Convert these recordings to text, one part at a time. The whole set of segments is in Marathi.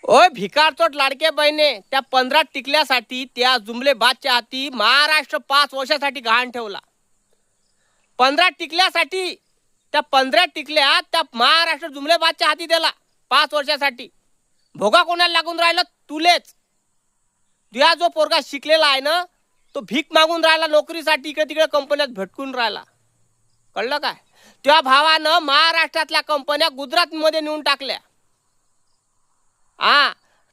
ओय भिकारचोट लाडके बहिणे, त्या 15 टिकल्यासाठी त्या जुमले बादच्या हाती महाराष्ट्र 5 वर्षासाठी गहाण ठेवला. 15 टिकल्यासाठी त्या 15 टिकल्या त्या महाराष्ट्र जुमले बादच्या हाती दिला 5 वर्षासाठी. भोगा कोणाला लागून राहिलं? तुलेच. तुझा जो पोरगा शिकलेला आहे ना, तो भीक मागून राहिला नोकरीसाठी, इकडे तिकडे कंपन्यात भटकून राहिला. कळलं काय? त्या भावानं महाराष्ट्रातल्या कंपन्या गुजरातमध्ये नेऊन टाकल्या.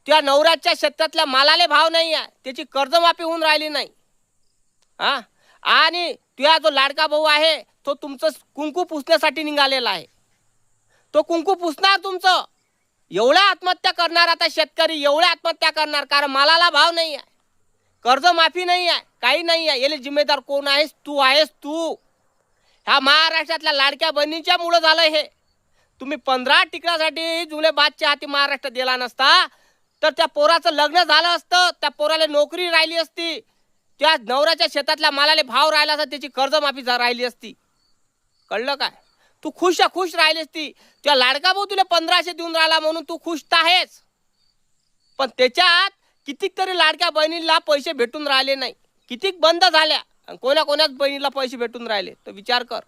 त्या नवऱ्याच्या शेतातल्या मालाले भाव नाही आहे, त्याची कर्जमाफी होऊन राहिली नाही. आणि तुझा जो लाडका भाऊ आहे तो तुमचं कुंकू पुसण्यासाठी निघालेला आहे. तो कुंकू पुसणार तुमचं. एवढ्या आत्महत्या करणार आता शेतकरी, एवढ्या आत्महत्या करणार, कारण मालाला भाव नाही आहे, कर्जमाफी नाही आहे, काही नाही आहे. याला जिम्मेदार कोण आहेस? तू आहेस. तू ह्या महाराष्ट्रातल्या लाडक्या बहिणीच्या मुळे झालं हे. तुम्ही 15 टिकण्यासाठी जुले बादच्या हाती महाराष्ट्र दिला नसता तर त्या पोराचं लग्न झालं असतं, त्या पोराला नोकरी राहिली असती, त्या नवऱ्याच्या शेतातल्या मालाले भाव राहिला असता, त्याची कर्जमाफी राहिली असती. कळलं काय? तू खुश राहिली असती. त्या लाडका भाऊ तुला 1500 देऊन राहिला म्हणून तू खुश तर आहेस, पण त्याच्यात कितीक तरी लाडक्या बहिणीला पैसे भेटून राहिले नाही, कितीक बंद झाल्या, कोणाच बहिणीला पैसे भेटून राहिले. तर विचार कर.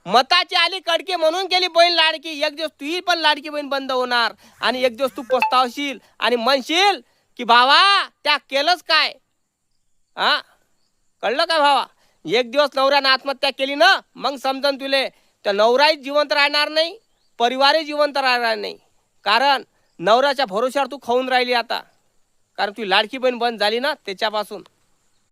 मताची आली कडकी म्हणून केली बहीण लाडकी. एक दिवस तुही पण लाडकी बहीण बंद होणार आणि एक दिवस तू पस्तावशील आणि म्हणशील की भावा त्या केलंच काय. कळलं काय भावा? एक दिवस नवऱ्यानं आत्महत्या केली ना, मग समजन तुले तर नवराही जिवंत राहणार नाही, परिवारही जिवंत राहणार नाही. कारण नवऱ्याच्या भरोश्यावर तू खाऊन राहिली आता, कारण तू लाडकी बहीण बंद झाली ना त्याच्यापासून.